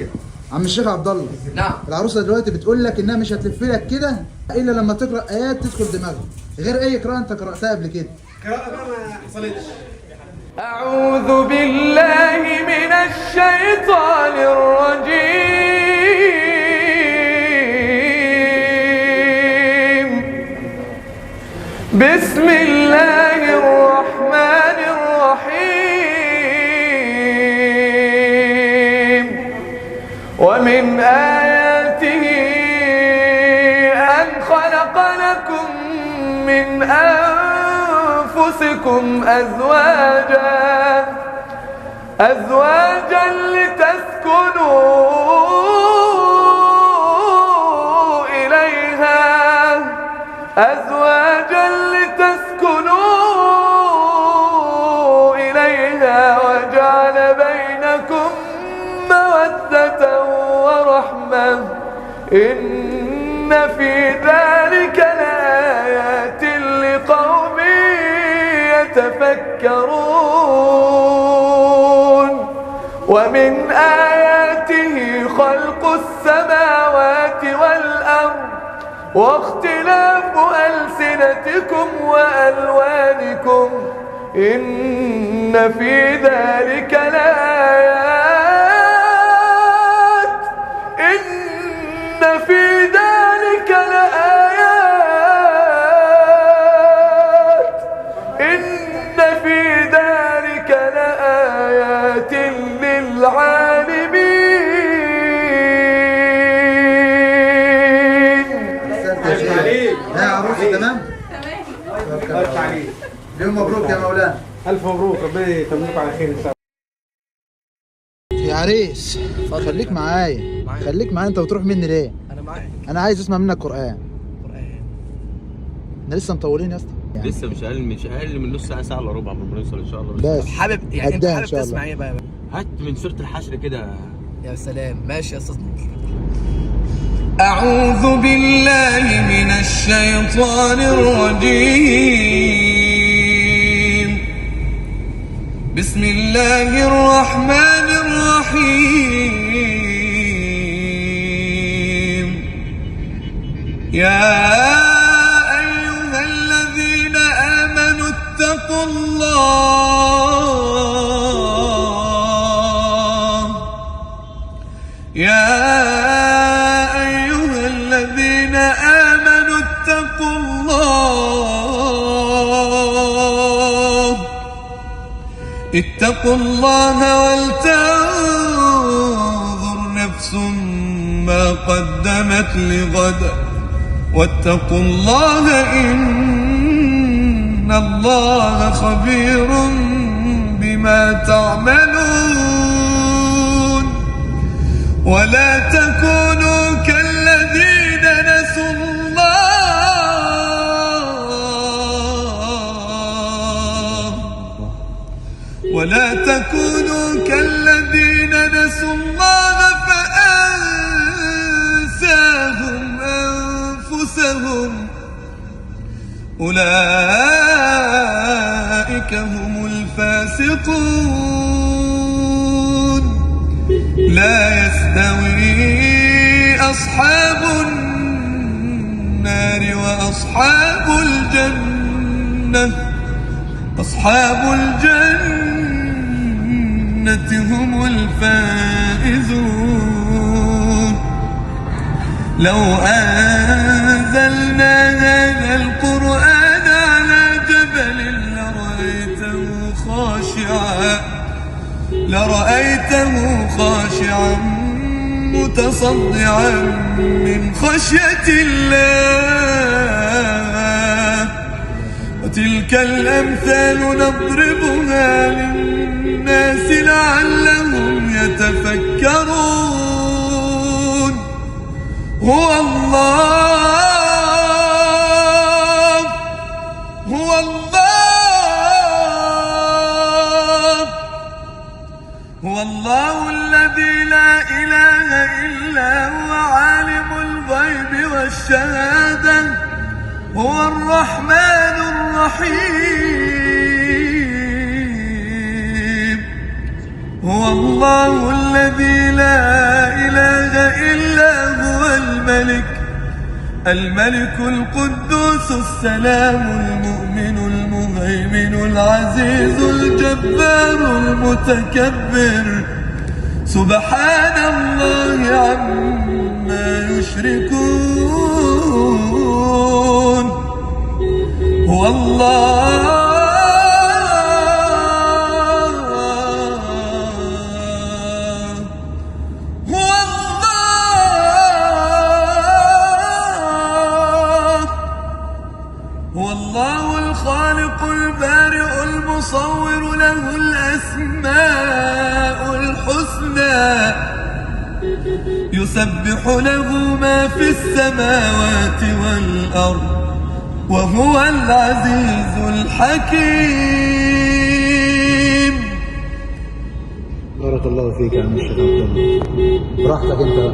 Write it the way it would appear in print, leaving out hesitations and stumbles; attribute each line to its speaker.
Speaker 1: الملائكه.
Speaker 2: عم الشيخ عبد الله،
Speaker 1: نعم.
Speaker 2: العروسه دلوقتي بتقول لك انها مش هتلف لك كده الا لما تقرا ايات تدخل دماغها، غير اي قراءه انت قراتها قبل كده.
Speaker 1: قراءة ما حصلتش.
Speaker 3: أعوذ بالله من الشيطان الرجيم. بسم الله الرحمن الرحيم. ومن آياته أن خلق لكم من أنفسكم أزواجا لتسكنوا إليها وجعل بينكم مودة ورحمة إن في ذلك لآيات لقوم يتفكرون. ومن آياته خلق السماوات والأرض واختلاف ألسنتكم وألوانكم إن في ذلك لآيات للعالمين.
Speaker 2: يا عروسه تمام؟
Speaker 1: تمام.
Speaker 2: اليوم مبروك يا مولانا.
Speaker 1: الف مبروك، ربنا يتممكم على خير ان شاء الله.
Speaker 2: يا عريس خليك معايا، خليك معايا. انت بتروح مني ليه؟
Speaker 3: أنا معاك.
Speaker 2: انا عايز اسمع منك قران. احنا لسه مطولين يا اسطى يعني.
Speaker 4: لسه مش اقل من نص ساعه الا ربع قبل ما نوصل ان شاء الله.
Speaker 2: بس
Speaker 3: حابب يعني انت
Speaker 2: قدام
Speaker 3: حابب
Speaker 2: إن شاء
Speaker 3: تسمع
Speaker 2: الله.
Speaker 3: ايه بقى؟
Speaker 4: هات من سوره الحشر كده.
Speaker 3: يا سلام، ماشي يا استاذ نور. أعوذ بالله من الشيطان الرجيم. بسم الله الرحمن الرحيم. يا أيها الذين آمنوا اتقوا الله. يا أيها الذين آمنوا اتقوا الله ولتنظر نفس ما قدمت لغد واتقوا الله إن الله خبير بما تعملون. ولا تكونوا كالذين نسوا الله فأنساهم أنفسهم أولئك هم الفاسقون. لا يستوي أصحاب النار وأصحاب الجنة. أصحاب الجنة هم الفائزون. لو أنزلنا هذا القرآن على جبل لرأيته خاشعا متصدعا من خشية الله. وتلك الأمثال نضربها للناس لعلهم يتفكرون. هو الله الذي لا إله إلا هو عالم الغيب والشهادة. هو الرحمن الرحيم. هو الله الذي لا الملك القدوس السلام المؤمن المهيمن العزيز الجبار المتكبر سبحان الله عما يشركون هو الله هو الله الخالق البارئ المصور له الأسماء الحسنى يسبح له ما في السماوات والأرض وهو العزيز الحكيم.
Speaker 2: بارك الله فيك يا عم الشيخ عبد الله، براحتك انت بقى.